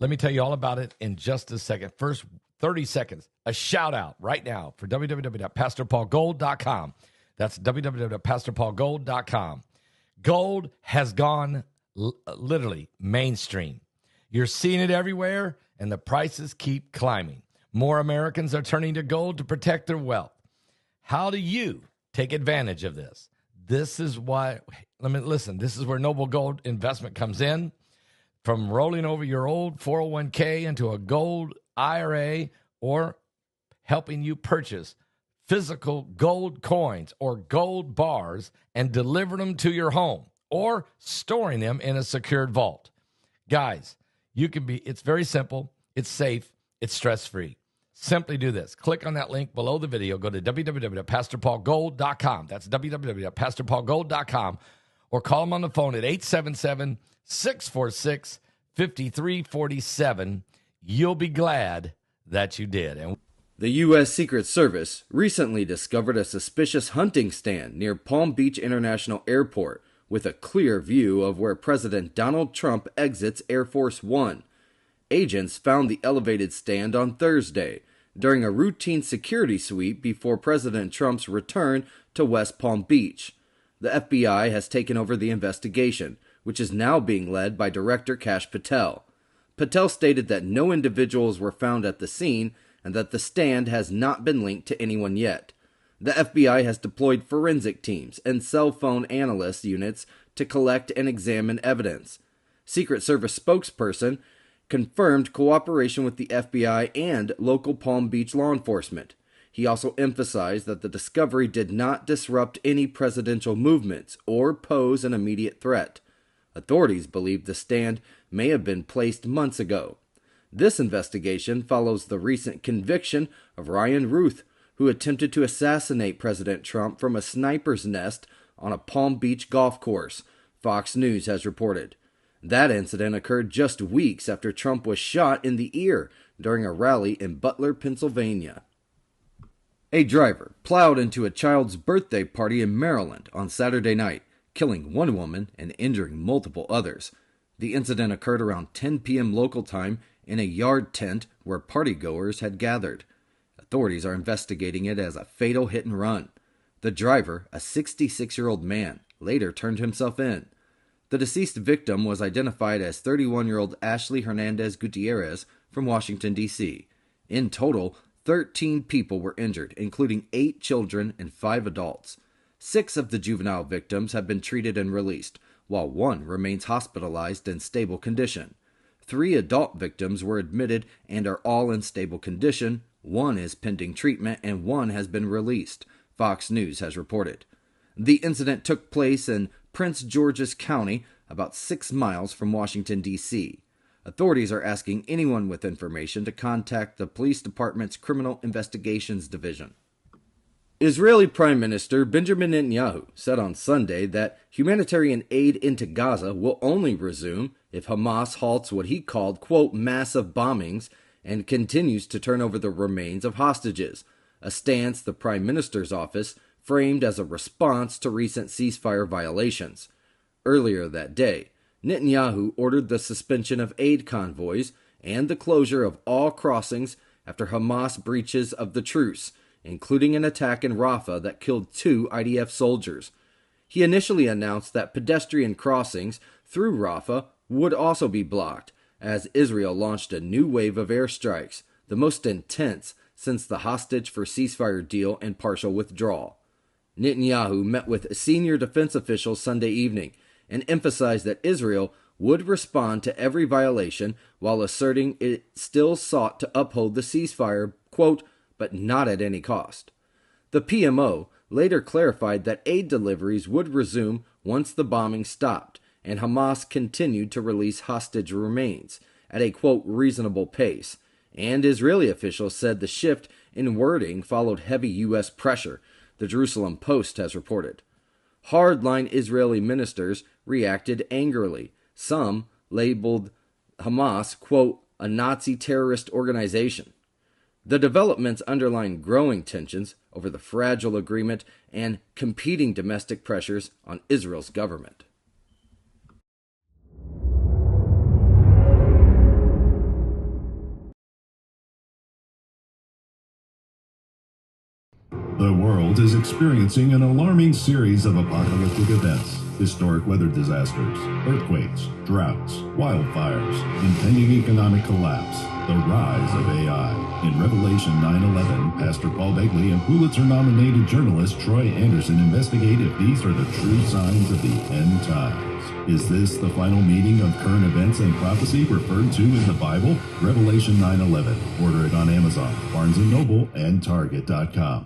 Let me tell you all about it in just a second. First, 30 seconds. A shout out right now for www.pastorpaulgold.com. That's www.pastorpaulgold.com. Gold has gone literally mainstream. You're seeing it everywhere, and the prices keep climbing. More Americans are turning to gold to protect their wealth. How do you take advantage of this? This is why, this is where Noble Gold Investment comes in. From rolling over your old 401k into a gold IRA or helping you purchase physical gold coins or gold bars and deliver them to your home or storing them in a secured vault. Guys, it's very simple, it's safe, it's stress-free. Simply do this. Click on that link below the video. Go to www.pastorpaulgold.com. That's www.pastorpaulgold.com. Or call them on the phone at 877-646-5347. You'll be glad that you did. The U.S. Secret Service recently discovered a suspicious hunting stand near Palm Beach International Airport with a clear view of where President Donald Trump exits Air Force One. Agents found the elevated stand on Thursday during a routine security sweep before President Trump's return to West Palm Beach. The FBI has taken over the investigation, which is now being led by Director Kash Patel. Patel stated that no individuals were found at the scene and that the stand has not been linked to anyone yet. The FBI has deployed forensic teams and cell phone analyst units to collect and examine evidence. Secret Service spokesperson confirmed cooperation with the FBI and local Palm Beach law enforcement. He also emphasized that the discovery did not disrupt any presidential movements or pose an immediate threat. Authorities believe the stand may have been placed months ago. This investigation follows the recent conviction of Ryan Ruth, who attempted to assassinate President Trump from a sniper's nest on a Palm Beach golf course, Fox News has reported. That incident occurred just weeks after Trump was shot in the ear during a rally in Butler, Pennsylvania. A driver plowed into a child's birthday party in Maryland on Saturday night, killing one woman and injuring multiple others. The incident occurred around 10 p.m. local time in a yard tent where partygoers had gathered. Authorities are investigating it as a fatal hit and run. The driver, a 66-year-old man, later turned himself in. The deceased victim was identified as 31-year-old Ashley Hernandez Gutierrez from Washington, D.C. In total, 13 people were injured, including 8 children and 5 adults. 6 of the juvenile victims have been treated and released, while 1 remains hospitalized in stable condition. 3 adult victims were admitted and are all in stable condition. 1 is pending treatment and 1 has been released, Fox News has reported. The incident took place in Prince George's County, about 6 miles from Washington, D.C. Authorities are asking anyone with information to contact the police department's Criminal Investigations Division. Israeli Prime Minister Benjamin Netanyahu said on Sunday that humanitarian aid into Gaza will only resume if Hamas halts what he called, quote, massive bombings and continues to turn over the remains of hostages, a stance the Prime Minister's office framed as a response to recent ceasefire violations. Earlier that day, Netanyahu ordered the suspension of aid convoys and the closure of all crossings after Hamas breaches of the truce, including an attack in Rafah that killed 2 IDF soldiers. He initially announced that pedestrian crossings through Rafah would also be blocked, as Israel launched a new wave of airstrikes, the most intense since the hostage for ceasefire deal and partial withdrawal. Netanyahu met with senior defense officials Sunday evening and emphasized that Israel would respond to every violation while asserting it still sought to uphold the ceasefire, quote, but not at any cost. The PMO later clarified that aid deliveries would resume once the bombing stopped, and Hamas continued to release hostage remains at a, quote, reasonable pace, and Israeli officials said the shift in wording followed heavy U.S. pressure, the Jerusalem Post has reported. Hardline Israeli ministers reacted angrily. Some labeled Hamas, quote, a Nazi terrorist organization. The developments underline growing tensions over the fragile agreement and competing domestic pressures on Israel's government. The world is experiencing an alarming series of apocalyptic events. Historic weather disasters, earthquakes, droughts, wildfires, impending economic collapse, the rise of AI. In Revelation 9/11, Pastor Paul Begley and Pulitzer-nominated journalist Troy Anderson investigate if these are the true signs of the end times. Is this the final meeting of current events and prophecy referred to in the Bible? Revelation 9/11. Order it on Amazon, Barnes & Noble, and Target.com.